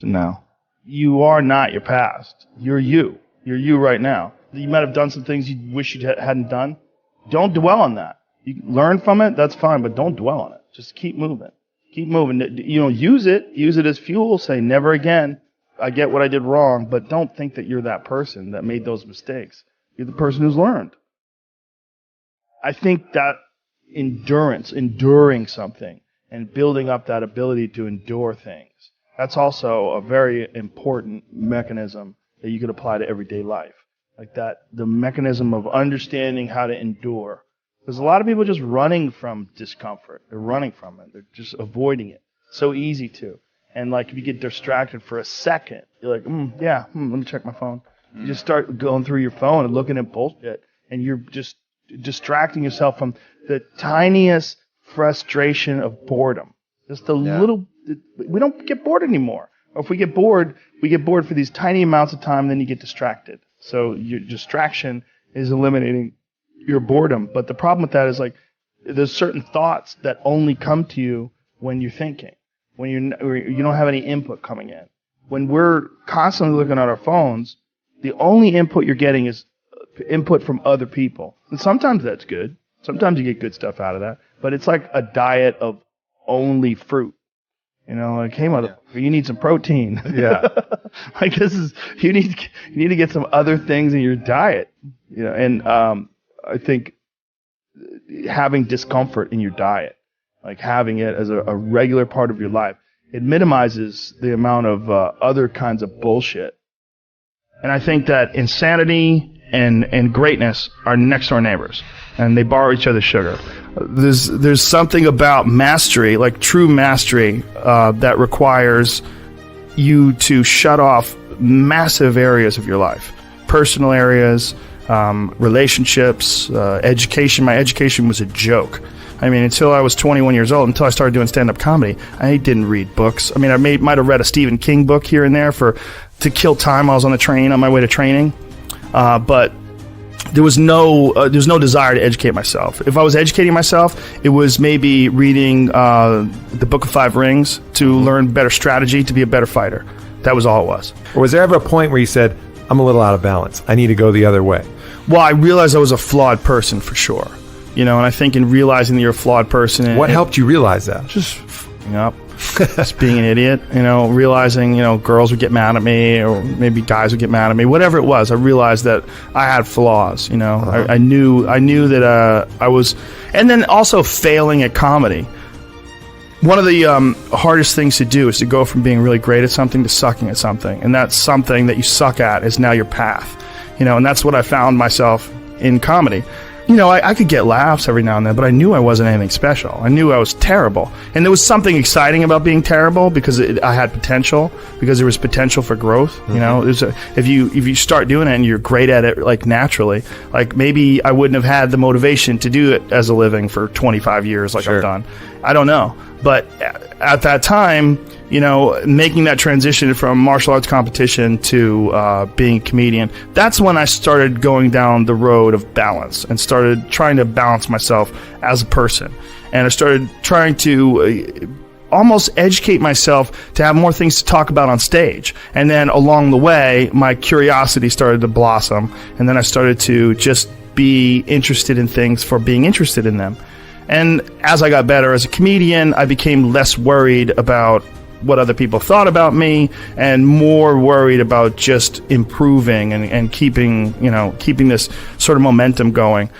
now. You are not your past. You're you. You're you right now. You might have done some things you wish you hadn't done. Don't dwell on that. You learn from it, that's fine, but don't dwell on it. Just keep moving. Keep moving. Use it as fuel. Say, never again. I get what I did wrong, but don't think that you're that person that made those mistakes. You're the person who's learned. I think that endurance, enduring something, and building up that ability to endure things, that's also a very important mechanism that you could apply to everyday life. Like that, the mechanism of understanding how to endure. There's a lot of people just running from discomfort. They're running from it. They're just avoiding it. So easy to. And like if you get distracted for a second, you're like, let me check my phone. You just start going through your phone and looking at bullshit, and you're just distracting yourself from the tiniest frustration of boredom. Just the little. We don't get bored anymore. Or if we get bored for these tiny amounts of time, then you get distracted. So your distraction is eliminating your boredom. But the problem with that is like there's certain thoughts that only come to you when you're thinking, when you don't have any input coming in. When we're constantly looking at our phones, the only input you're getting is input from other people. And sometimes that's good. Sometimes you get good stuff out of that. But it's like a diet of only fruit. Like, hey, motherfucker, you need some protein. Yeah. Like you need to get some other things in your diet. And I think having discomfort in your diet, like having it as a regular part of your life, it minimizes the amount of other kinds of bullshit. And I think that insanity and greatness are next door neighbors, and they borrow each other's sugar. There's something about mastery, like true mastery, that requires you to shut off massive areas of your life, personal areas, relationships, education. My education was a joke. I mean, until I was 21 years old, until I started doing stand-up comedy, I didn't read books. I mean, I might have read a Stephen King book here and there to kill time while I was on the train on my way to training, but there was no desire to educate myself. If I was educating myself, it was maybe reading the Book of Five Rings to learn better strategy, to be a better fighter. That was all it was. Or was there ever a point where you said, I'm a little out of balance, I need to go the other way? Well, I realized I was a flawed person for sure. And I think in realizing that you're a flawed person... What helped you realize that? Just f***ing up. Just being an idiot. Realizing, girls would get mad at me, or maybe guys would get mad at me. Whatever it was, I realized that I had flaws, I knew that I was... And then also failing at comedy. One of the hardest things to do is to go from being really great at something to sucking at something. And that something that you suck at is now your path. And that's what I found myself in comedy. I could get laughs every now and then, but I knew I wasn't anything special. I knew I was terrible. And there was something exciting about being terrible because I had potential, because there was potential for growth. If you start doing it and you're great at it, like naturally, like maybe I wouldn't have had the motivation to do it as a living for 25 years like I've done. I don't know. But at that time, making that transition from martial arts competition to being a comedian, that's when I started going down the road of balance and started trying to balance myself as a person. And I started trying to almost educate myself to have more things to talk about on stage. And then along the way, my curiosity started to blossom. And then I started to just be interested in things for being interested in them. And as I got better as a comedian, I became less worried about what other people thought about me and more worried about just improving and keeping this sort of momentum going.